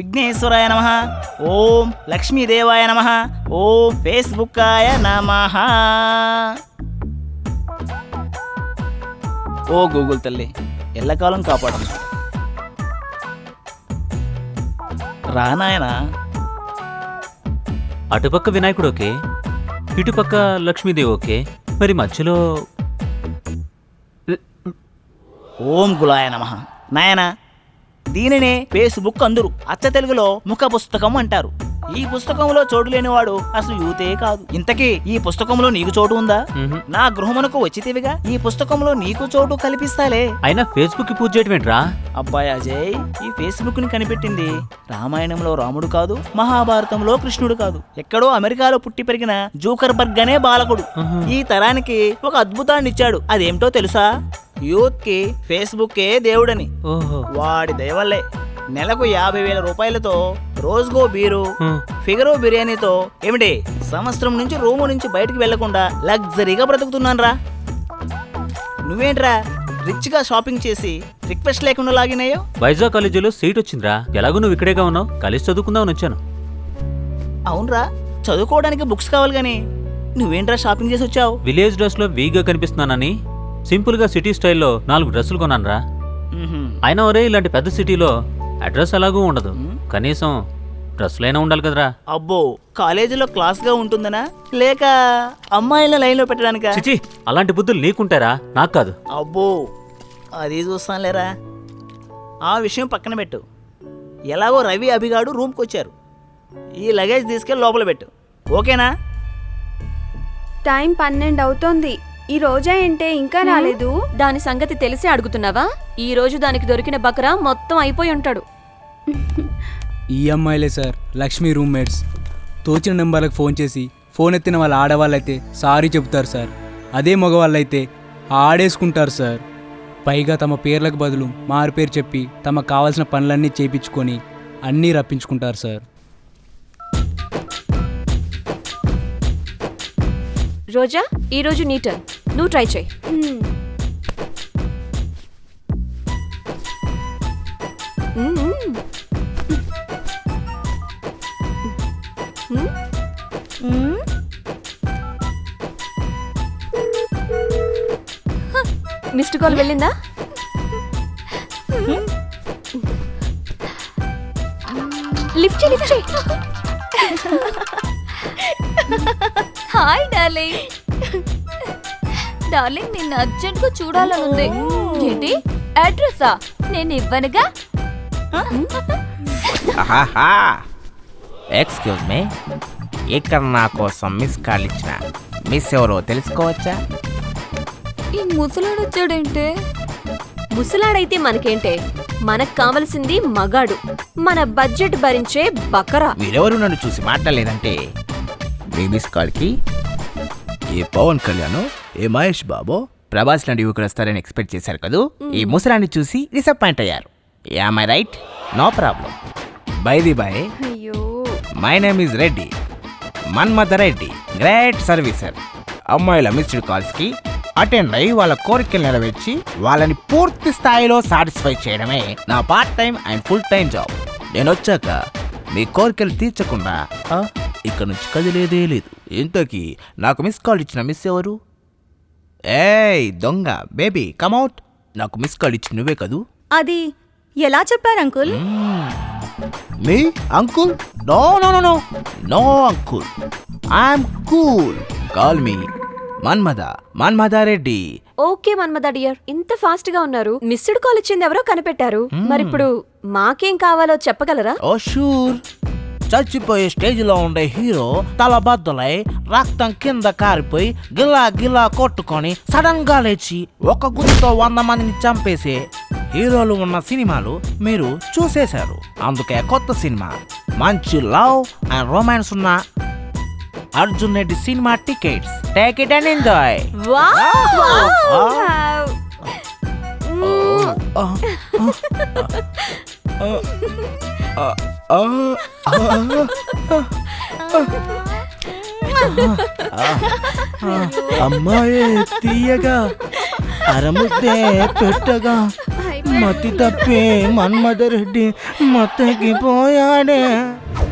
విఘ్నేశ్వరాయ నమః. ఓం లక్ష్మీదేవాయ నమః. ఓం ఫేస్బుక్కాయ నమః. ఓ గూగుల్ తల్లి ఎల్లకాలం కాపాడమ్మా. రానాయనా. అటుపక్క వినాయకుడు ఓకే, ఇటుపక్క లక్ష్మీదేవి ఓకే, మరి మధ్యలో ఓం గులాయ నమః. నాయనా, దీనినే ఫేస్బుక్ అందరు అచ్చ తెలుగులో ముఖ పుస్తకం అంటారు. ఈ పుస్తకంలో చోటు లేనివాడు అసలు యూతే కాదు. ఇంతకీ ఈ పుస్తకంలో నీకు చోటు ఉందా? నా గృహమునకు వచ్చితివిగా, ఈ పుస్తకంలో నీకు చోటు కల్పిస్తాలే. అయినా ఫేస్బుక్ కి పూజ చేయటం ఏంట్రా? అబ్బాయి అజయ్, ఈ ఫేస్బుక్ ని కనిపెట్టింది రామాయణంలో రాముడు కాదు, మహాభారతంలో కృష్ణుడు కాదు, ఎక్కడో అమెరికాలో పుట్టి పెరిగిన జూకర్బర్గ్ అనే బాలకుడు. ఈ తరానికి ఒక అద్భుతాన్ని ఇచ్చాడు. అదేమిటో తెలుసా? యూత్ కి ఫేస్బుక్కే దేవుడని. వాడి దయవల్లే నెలకు 50,000 రూపాయలతో రోజుకో బీరు, ఫిగరో బిర్యానీతో ఏమిటి సంవత్సరం నుంచి రూము నుంచి బయటికి వెళ్లకుండా లగ్జరీగా బ్రతుకుతున్నాను రా. నువ్వేంట్రా రిచ్ గా షాపింగ్ చేసి రిక్వెస్ట్ లేకుండా లాగినాయో? వైజాగ్ కాలేజీలో సీట్ వచ్చిందిరా. ఎలాగో నువ్వు ఇక్కడేగా ఉన్నావు, కలిసి చదువుకుందామని వచ్చాను. అవునరా, చదువుకోవడానికి బుక్స్ కావాలి గానీ నువ్వేంట్రా షాపింగ్ చేసి వచ్చావు? విలేజ్ డ్రెస్ లో వీగా కనిపిస్తున్నానని సింపుల్ గా సిటీ స్టైల్లో 4 డ్రెస్సులు కొన్నాను రా. అయినా ఒరే, ఇలాంటి పెద్ద సిటీలో అడ్రస్ ఎలాగూ ఉండదు, కనీసం డ్రెస్సులైనా ఉండాలి కదరా. అబ్బో, కాలేజీలో క్లాస్ గా ఉంటుందనా లేక అమ్మాయిల లైన్ లో పెట్టడానికా? చిచి, అలాంటి బుద్ధులు నీకుంటారా, నాకు కాదు. అబ్బో, అది చూస్తానులేరా. ఆ విషయం పక్కన పెట్టు. ఎలాగో రవి అభిగాడు రూమ్కి వచ్చారు. ఈ లగేజ్ తీసుకెళ్ళి లోపల పెట్టు, ఓకేనా? టైం 12 అవుతోంది. ఈ రోజా ఏంటే ఇంకా రాలేదు? దాని సంగతి తెలిసి అడుగుతున్నావా? ఈ రోజు దానికి దొరికిన బకరా మొత్తం అయిపోయి ఉంటాడు. ఈ అమ్మాయిలే సార్ లక్ష్మీ రూమ్మేట్స్. తోచిన నెంబర్లకు ఫోన్ చేసి ఫోన్ ఎత్తిన వాళ్ళ ఆడవాళ్ళైతే సారీ చెబుతారు సార్. అదే మగవాళ్ళైతే ఆడేసుకుంటారు సార్. పైగా తమ పేర్లకు బదులు మారు పేరు చెప్పి తమకు కావాల్సిన పనులన్నీ చేయించుకొని అన్నీ రప్పించుకుంటారు సార్. రోజా, ఈ రోజు నీ టర్న్. నువ్వు ట్రై చేయి. మిస్డ్ కాల్ వెళ్ళిందా? లిఫ్ట్ చేయి, లిఫ్ట్ చేయి. Hi darling. డార్లింగ్, నిన్ను అర్జెంట్గా చూడాలనుంది. ఏంటి అడ్రస్సా? నేను ఇవ్వనుగా. ఎక్స్క్యూజ్ మీ, ఇక్కడ నా కోసం మిస్ కాల్ ఇచ్చిన మిస్ ఎవరో తెలుసుకోవచ్చా? ఈ ముసలాడు వచ్చాడేంటే? ముసలాడైతే మనకేంటే, మనకు కావలసింది మగాడు, మన బడ్జెట్ భరించే బకరా. మీరెవరు నన్ను చూసి మాట్లాడలేదంటే మీ మిస్ కాల్కి ఏ పవన్ కళ్యాణ్, ఏ మహేష్ బాబు, ప్రభాస్ లాంటి యువకులు వస్తారని ఎక్స్పెక్ట్ చేశారు కదూ. ఈ ముసలాన్ని చూసి డిసప్పాయింట్ అయ్యారు. Am I right? No problem. By the by, my name is Reddy, Manmatha Reddy, great servicer. అమ్మాయిల మిస్డ్ కాల్స్కి అటెండ్ అయ్యి వాళ్ళ కోరికలు నెరవేర్చి వాళ్ళని పూర్తి స్థాయిలో సాటిస్ఫై చేయడమే నా part time and full time job. నేను వచ్చాక మీ కోరికలు తీర్చకుండా ఇక్కడ నుంచి కదిలేదే లేదు. ఇంతకీ నాకు మిస్ కాల్ ఇచ్చిన మిస్ ఎవరు? ఏయ్ దొంగ బేబీ, కమ్అవుట్. నాకు మిస్ కాల్ ఇచ్చి నువ్వే కదూ. అది ఎలా చెప్పారు అంకుల్? మీ uncle? No no no no no uncle, I'm cool. Call me Manmatha Reddy. Okay Manmatha dear, ఇంత ఫాస్ట్ గా ఉన్నారు. మిస్డ్ కాల్ ఇచ్చింది ఎవరో కనిపెట్టారు. మరిప్పుడు మాకేం కావాలో చెప్పగలరా? Oh sure. చచ్చిపోయే స్టేజ్లో ఉండే హీరో తల బద్దలై రక్తం కింద కారిపోయి గిలా గిలా కొట్టుకొని సడన్ గా లేచి ఒక గురితో 100 మందిని చంపేసే హీరోలు ఉన్న సినిమాలు మీరు చూసేశారు. అందుకే కొత్త సినిమా మంచి లవ్ అండ్ రొమాన్స్ ఉన్న Arjun Reddy cinema tickets. Take it and enjoy. అమ్మాయి తీయగా అరముద్దే పెట్టగా మతి తప్పి మన్మథరెడ్డి మత్తకి పోయాడే.